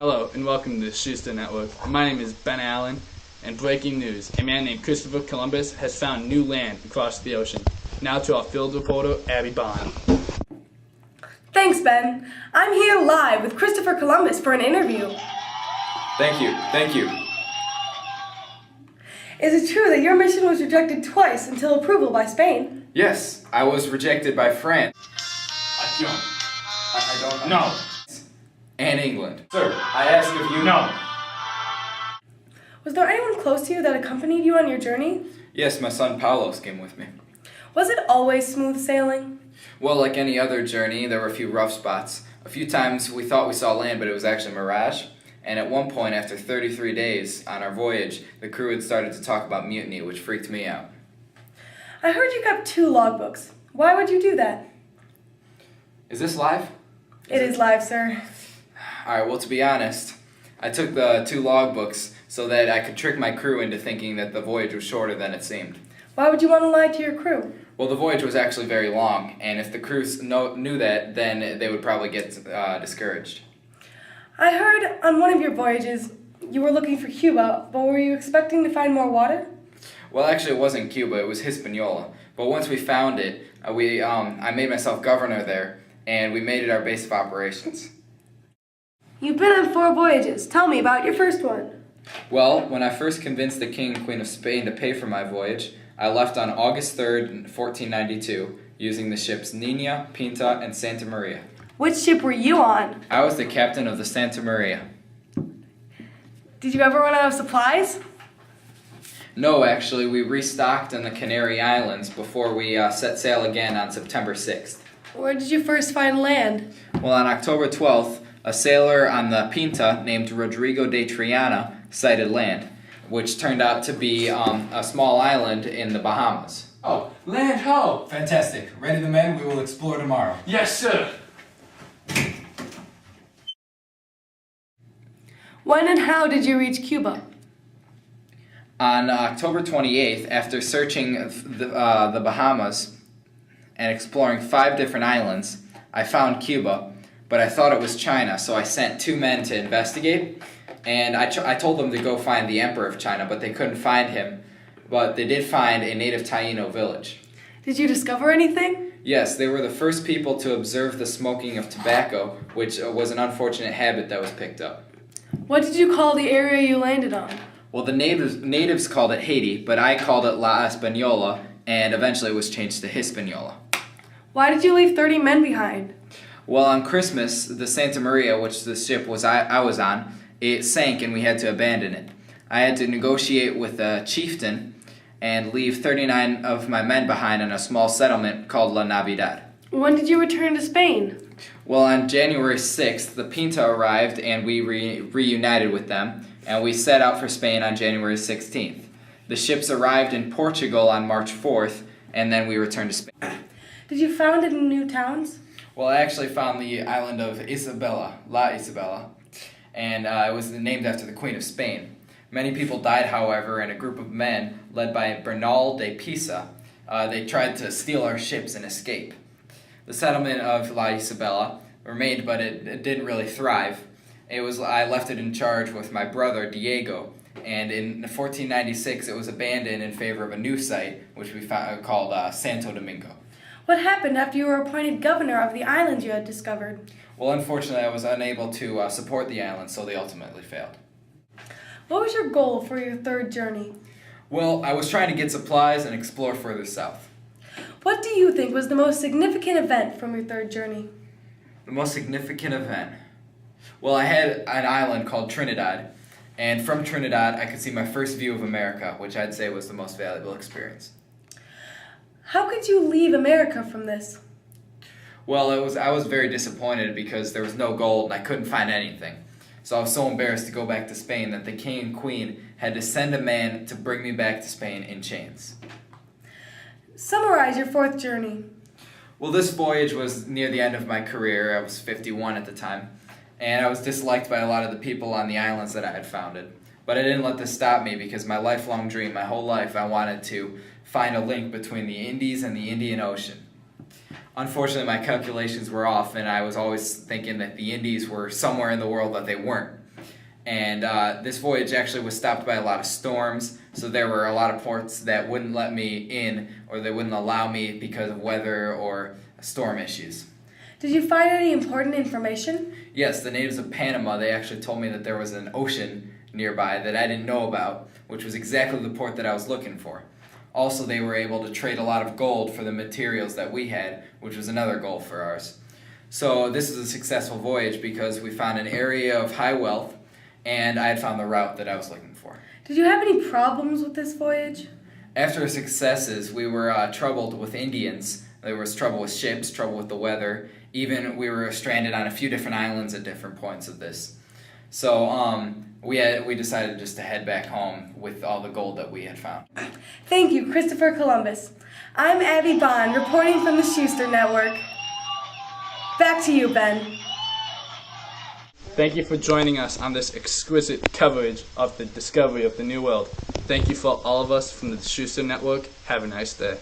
Hello and welcome to the Schuster Network. My name is Ben Allen, and breaking news, a man named Christopher Columbus has found new land across the ocean. Now to our field reporter, Abby Bond. Thanks, Ben. I'm here live with Christopher Columbus for an interview. Thank you. Is it true that your mission was rejected twice until approval by Spain? Yes, I was rejected by France. I don't. No. And England. Sir, I ask of you. No. Was there anyone close to you that accompanied you on your journey? Yes, my son Paulos came with me. Was it always smooth sailing? Well, like any other journey, there were a few rough spots. A few times we thought we saw land, but it was actually mirage. And at one point, after 33 days on our voyage, the crew had started to talk about mutiny, which freaked me out. I heard you kept 2 logbooks. Why would you do that? Is this live? It is live, sir. Alright, well, to be honest, I took the 2 logbooks so that I could trick my crew into thinking that the voyage was shorter than it seemed. Why would you want to lie to your crew? Well, the voyage was actually very long, and if the crew knew that, then they would probably get discouraged. I heard on one of your voyages you were looking for Cuba, but were you expecting to find more water? Well, actually, it wasn't Cuba, it was Hispaniola. But once we found it, I made myself governor there, and we made it our base of operations. You've been on 4 voyages. Tell me about your first one. Well, when I first convinced the King and Queen of Spain to pay for my voyage, I left on August 3rd, 1492, using the ships Nina, Pinta, and Santa Maria. Which ship were you on? I was the captain of the Santa Maria. Did you ever run out of supplies? No, actually, we restocked on the Canary Islands before we set sail again on September 6th. Where did you first find land? Well, on October 12th, a sailor on the Pinta named Rodrigo de Triana sighted land, which turned out to be a small island in the Bahamas. Oh, land ho! Fantastic. Ready the men, we will explore tomorrow. Yes, sir. When and how did you reach Cuba? On October 28th, after searching the Bahamas and exploring 5 different islands, I found Cuba, but I thought it was China, so I sent 2 men to investigate, and I told them to go find the Emperor of China, but they couldn't find him, but they did find a native Taino village. Did you discover anything? Yes, they were the first people to observe the smoking of tobacco, which was an unfortunate habit that was picked up. What did you call the area you landed on? Well, the natives called it Haiti, but I called it La Española, and eventually it was changed to Hispaniola. Why did you leave 30 men behind? Well, on Christmas, the Santa Maria, which the ship I was on, it sank and we had to abandon it. I had to negotiate with a chieftain and leave 39 of my men behind in a small settlement called La Navidad. When did you return to Spain? Well, on January 6th, the Pinta arrived and we reunited with them, and we set out for Spain on January 16th. The ships arrived in Portugal on March 4th, and then we returned to Spain. Did you found any new towns? Well, I actually found the island of Isabela, La Isabela, and it was named after the Queen of Spain. Many people died, however, and a group of men, led by Bernal de Pisa, they tried to steal our ships and escape. The settlement of La Isabela remained, but it didn't really thrive. I left it in charge with my brother, Diego, and in 1496 it was abandoned in favor of a new site, which we called Santo Domingo. What happened after you were appointed governor of the island you had discovered? Well, unfortunately, I was unable to support the island, so they ultimately failed. What was your goal for your 3rd journey? Well, I was trying to get supplies and explore further south. What do you think was the most significant event from your 3rd journey? The most significant event? Well, I had an island called Trinidad, and from Trinidad I could see my first view of America, which I'd say was the most valuable experience. How could you leave America from this? Well, I was very disappointed because there was no gold and I couldn't find anything. So I was so embarrassed to go back to Spain that the king and queen had to send a man to bring me back to Spain in chains. Summarize your 4th journey. Well, this voyage was near the end of my career. I was 51 at the time, and I was disliked by a lot of the people on the islands that I had founded. But I didn't let this stop me because my lifelong dream, my whole life, I wanted to find a link between the Indies and the Indian Ocean. Unfortunately, my calculations were off, and I was always thinking that the Indies were somewhere in the world that they weren't. And this voyage actually was stopped by a lot of storms, so there were a lot of ports that wouldn't let me in, or they wouldn't allow me because of weather or storm issues. Did you find any important information? Yes, the natives of Panama, they actually told me that there was an ocean nearby that I didn't know about, which was exactly the port that I was looking for. Also, they were able to trade a lot of gold for the materials that we had, which was another goal for ours. So this was a successful voyage because we found an area of high wealth, and I had found the route that I was looking for. Did you have any problems with this voyage? After our successes, we were troubled with Indians. There was trouble with ships, trouble with the weather. Even we were stranded on a few different islands at different points of this. So we decided just to head back home with all the gold that we had found. Thank you, Christopher Columbus. I'm Abby Bond, reporting from the Schuster Network. Back to you, Ben. Thank you for joining us on this exquisite coverage of the discovery of the New World. Thank you for all of us from the Schuster Network. Have a nice day.